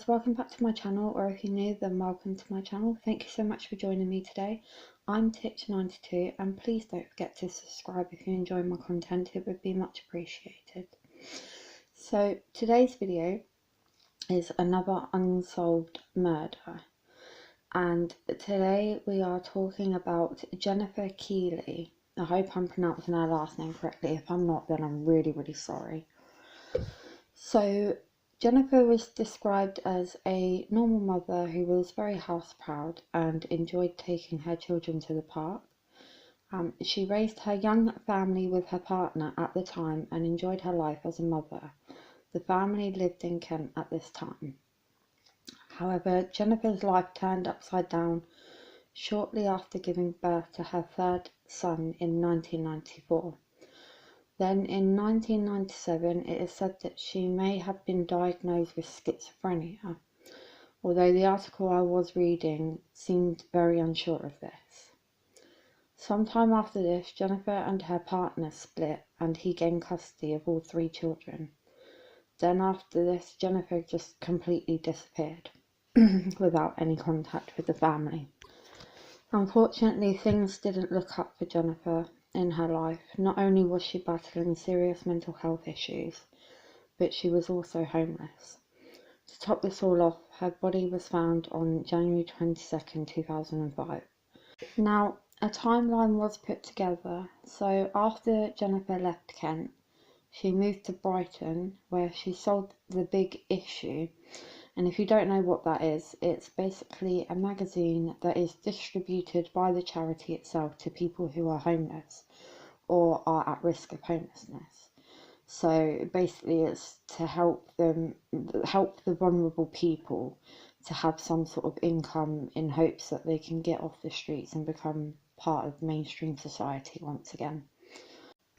welcome back to my channel, or if you're new then welcome to my channel. Thank you so much for joining me today. I'm Titch92 and please don't forget to subscribe if you enjoy my content, it would be much appreciated. So today's video is another unsolved murder, and today we are talking about Jennifer Keely. I hope I'm pronouncing her last name correctly. If I'm not, then I'm really sorry. So Jennifer was described as a normal mother who was very house proud and enjoyed taking her children to the park. She raised her young family with her partner at the time and enjoyed her life as a mother. The family lived in Kent at this time. However, Jennifer's life turned upside down shortly after giving birth to her third son in 1994. Then in 1997 it is said that she may have been diagnosed with schizophrenia, although the article I was reading seemed very unsure of this. Sometime after this, Jennifer and her partner split and he gained custody of all 3 children. Then after this, Jennifer just completely disappeared without any contact with the family. Unfortunately, things didn't look up for Jennifer in her life. Not only was she battling serious mental health issues, but she was also homeless. To top this all off, her body was found on January 22nd, 2005. Now, a timeline was put together. So after Jennifer left Kent, she moved to Brighton, where she sold The Big Issue. And if you don't know what that is, it's basically a magazine that is distributed by the charity itself to people who are homeless or are at risk of homelessness. So basically it's to help the vulnerable people to have some sort of income in hopes that they can get off the streets and become part of mainstream society once again.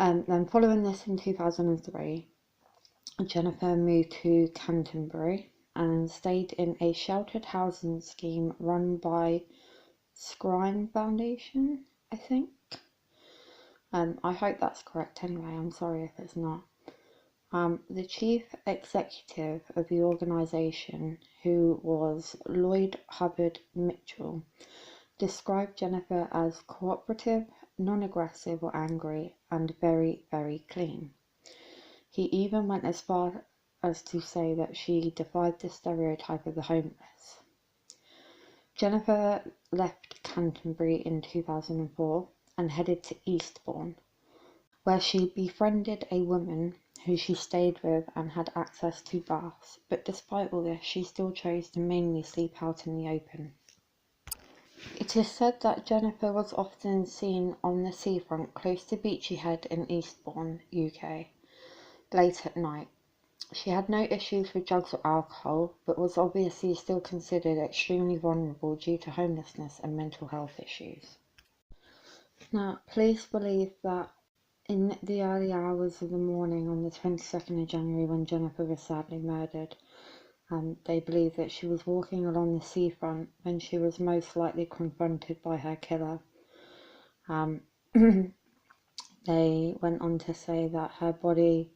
And then following this in 2003, Jennifer moved to Canterbury and stayed in a sheltered housing scheme run by Scrime Foundation, I think. I hope that's correct anyway, I'm sorry if it's not. The chief executive of the organisation, who was Lloyd Hubbard Mitchell, described Jennifer as cooperative, non-aggressive or angry, and very clean. He even went as far as to say that she defied the stereotype of the homeless. Jennifer left Canterbury in 2004 and headed to Eastbourne, where she befriended a woman who she stayed with and had access to baths, but despite all this, she still chose to mainly sleep out in the open. It is said that Jennifer was often seen on the seafront close to Beachy Head in Eastbourne, UK, late at night. She had no issues with drugs or alcohol, but was obviously still considered extremely vulnerable due to homelessness and mental health issues. Now, police believe that in the early hours of the morning on the 22nd of January, when Jennifer was sadly murdered, they believe that she was walking along the seafront when she was most likely confronted by her killer. They went on to say that her body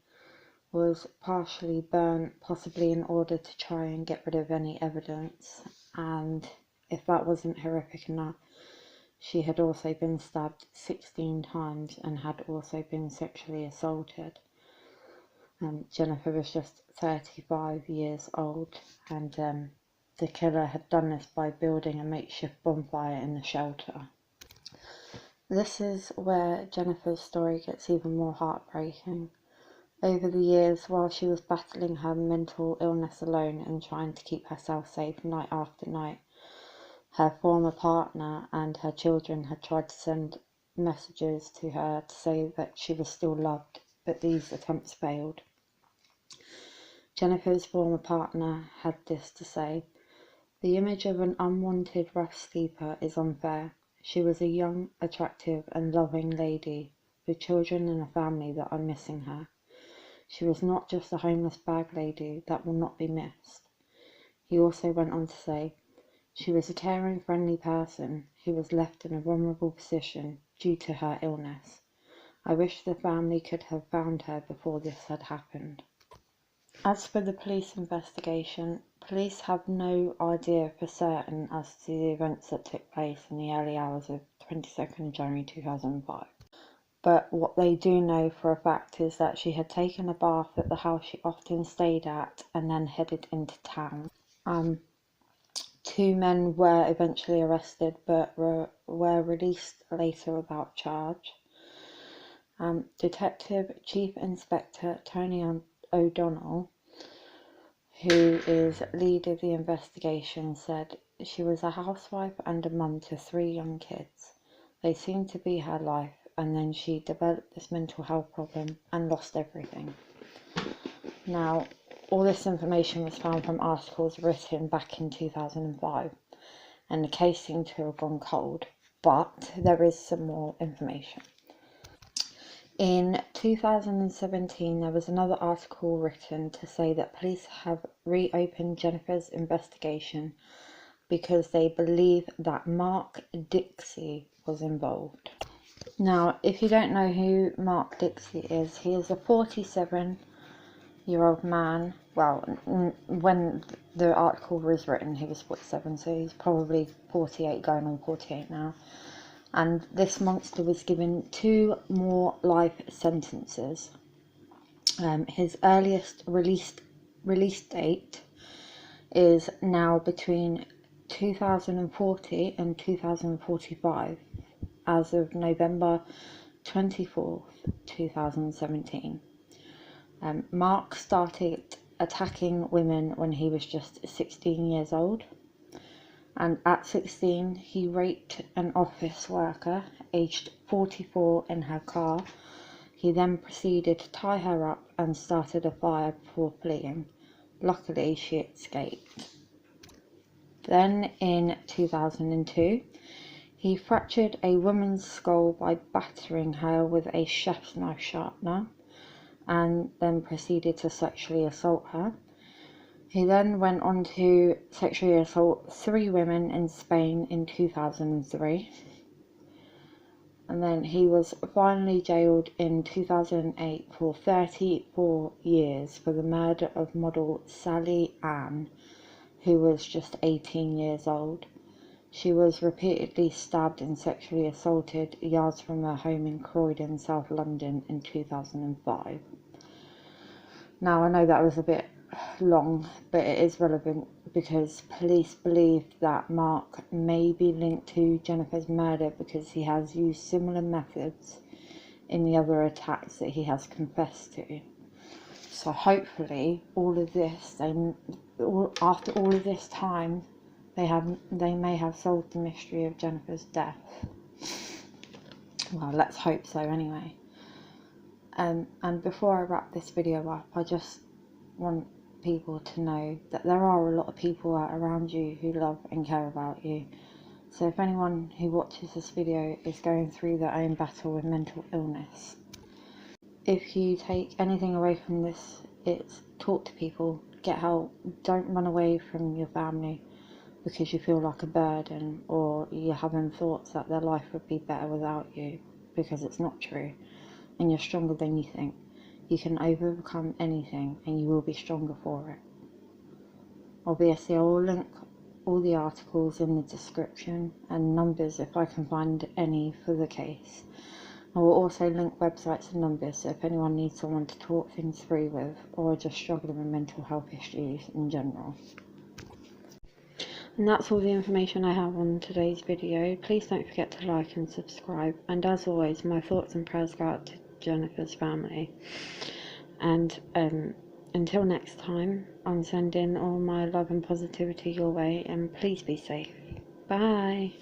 was partially burnt, possibly in order to try and get rid of any evidence, and if that wasn't horrific enough, she had also been stabbed 16 times and had also been sexually assaulted. Jennifer was just 35 years old, and the killer had done this by building a makeshift bonfire in the shelter. This is where Jennifer's story gets even more heartbreaking. Over the years, while she was battling her mental illness alone and trying to keep herself safe night after night, her former partner and her children had tried to send messages to her to say that she was still loved, but these attempts failed. Jennifer's former partner had this to say: "The image of an unwanted rough sleeper is unfair. She was a young, attractive and loving lady with children and a family that are missing her. She was not just a homeless bag lady that will not be missed." He also went on to say, "She was a caring, friendly person who was left in a vulnerable position due to her illness. I wish the family could have found her before this had happened." As for the police investigation, police have no idea for certain as to the events that took place in the early hours of 22nd January 2005. But what they do know for a fact is that she had taken a bath at the house she often stayed at and then headed into town. 2 men were eventually arrested but were released later without charge. Detective Chief Inspector Tony O'Donnell, who is lead of the investigation, said she was a housewife and a mum to 3 young kids. They seemed to be her life, and then she developed this mental health problem and lost everything. Now, all this information was found from articles written back in 2005, and the case seemed to have gone cold, but there is some more information. In 2017, there was another article written to say that police have reopened Jennifer's investigation because they believe that Mark Dixie was involved. Now, if you don't know who Mark Dixie is, he is a 47-year-old man. Well, when the article was written, he was 47, so he's probably 48, going on 48 now. And this monster was given 2 more life sentences. His earliest release date is now between 2040 and 2045, as of November 24th, 2017. Mark started attacking women when he was just 16 years old. And at 16, he raped an office worker, aged 44, in her car. He then proceeded to tie her up and started a fire before fleeing. Luckily, she escaped. Then, in 2002, he fractured a woman's skull by battering her with a chef's knife sharpener, and then proceeded to sexually assault her. He then went on to sexually assault 3 women in Spain in 2003. And then he was finally jailed in 2008 for 34 years for the murder of model Sally Ann, who was just 18 years old. She was repeatedly stabbed and sexually assaulted yards from her home in Croydon, South London in 2005. Now, I know that was a bit long, but it is relevant because police believe that Mark may be linked to Jennifer's murder because he has used similar methods in the other attacks that he has confessed to. So hopefully after all of this time, they may have solved the mystery of Jennifer's death. Well, let's hope so anyway. And before I wrap this video up, I just want people to know that there are a lot of people around you who love and care about you. So if anyone who watches this video is going through their own battle with mental illness, if you take anything away from this, it's talk to people, get help, don't run away from your family because you feel like a burden or you're having thoughts that their life would be better without you, because it's not true, and you're stronger than you think. You can overcome anything and you will be stronger for it. Obviously, I will link all the articles in the description and numbers if I can find any for the case. I will also link websites and numbers so if anyone needs someone to talk things through with or are just struggling with mental health issues in general. And that's all the information I have on today's video. Please don't forget to like and subscribe, and as always, my thoughts and prayers go out to Jennifer's family. And until next time, I'm sending all my love and positivity your way, and please be safe. Bye.